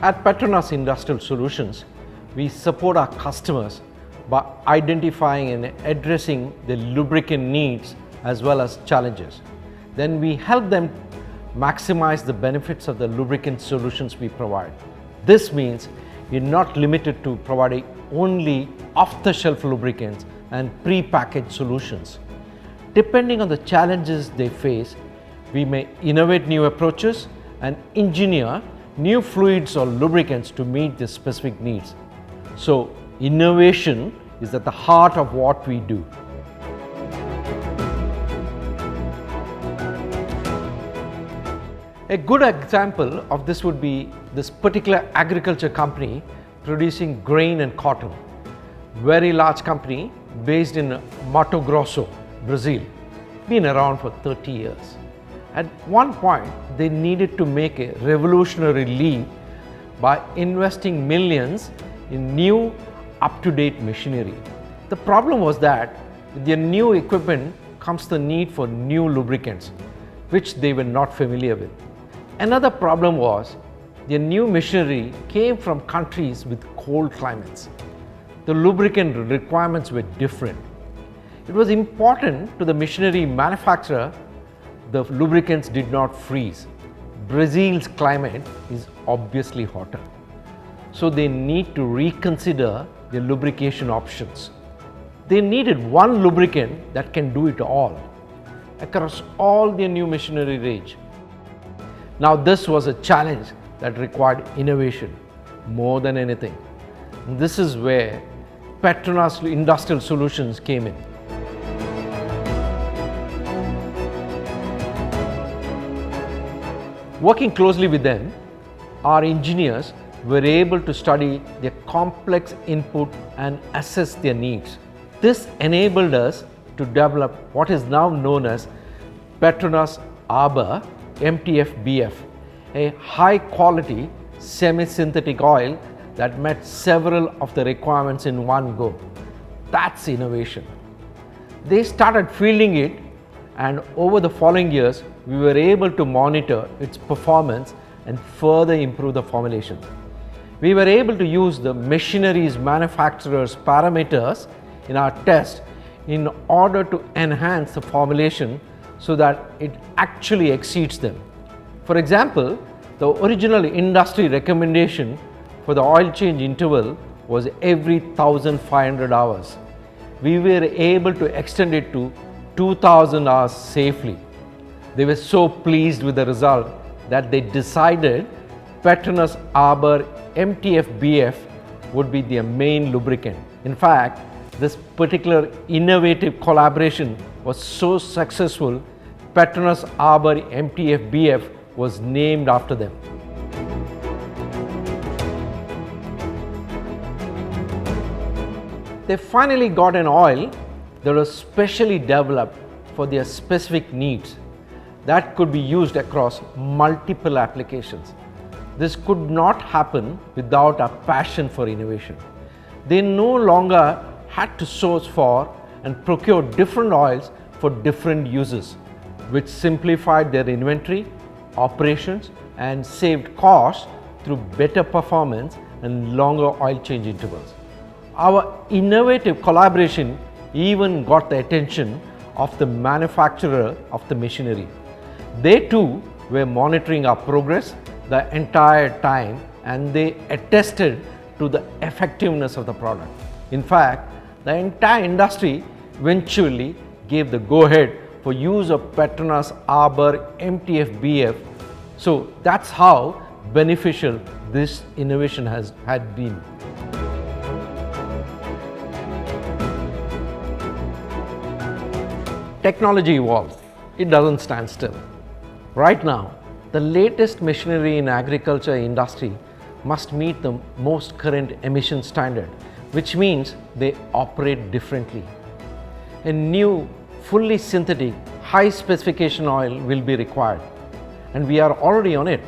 At PETRONAS Industrial Solutions, we support our customers by identifying and addressing their lubricant needs as well as challenges. Then we help them maximize the benefits of the lubricant solutions we provide. This means we're not limited to providing only off-the-shelf lubricants and pre-packaged solutions. Depending on the challenges they face, we may innovate new approaches and engineer new fluids or lubricants to meet their specific needs. So, innovation is at the heart of what we do. A good example of this would be this particular agriculture company producing grain and cotton. Very large company based in Mato Grosso, Brazil. Been around for 30 years. At one point, they needed to make a revolutionary leap by investing millions in new up-to-date machinery. The problem was that with their new equipment comes the need for new lubricants, which they were not familiar with. Another problem was their new machinery came from countries with cold climates. The lubricant requirements were different. It was important to the machinery manufacturer the lubricants did not freeze. Brazil's climate is obviously hotter. So they need to reconsider their lubrication options. They needed one lubricant that can do it all across all their new machinery range. Now this was a challenge that required innovation more than anything. And this is where PETRONAS Industrial Solutions came in. Working closely with them, our engineers were able to study their complex input and assess their needs. This enabled us to develop what is now known as PETRONAS Arbor MTF-BF, a high-quality semi-synthetic oil that met several of the requirements in one go. That's innovation. They started fielding it, and over the following years, we were able to monitor its performance and further improve the formulation. We were able to use the machinery's manufacturer's parameters in our test in order to enhance the formulation so that it actually exceeds them. For example, the original industry recommendation for the oil change interval was every 1,500 hours. We were able to extend it to 2,000 hours safely. They were so pleased with the result that they decided PETRONAS Arbor MTF-BF would be their main lubricant. In fact, this particular innovative collaboration was so successful, PETRONAS Arbor MTF-BF was named after them. They finally got an oil that was specially developed for their specific needs that could be used across multiple applications. This could not happen without a passion for innovation. They no longer had to source for and procure different oils for different uses, which simplified their inventory, operations, and saved costs through better performance and longer oil change intervals. Our innovative collaboration even got the attention of the manufacturer of the machinery. They too were monitoring our progress the entire time, and they attested to the effectiveness of the product. In fact, the entire industry eventually gave the go-ahead for use of PETRONAS Arbor MTF-BF. So that's how beneficial this innovation had been. Technology evolves. It doesn't stand still. Right now, the latest machinery in agriculture industry must meet the most current emission standard, which means they operate differently. A new, fully synthetic, high specification oil will be required, and we are already on it.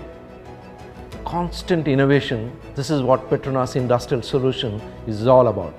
Constant innovation, this is what PETRONAS Industrial Solution is all about.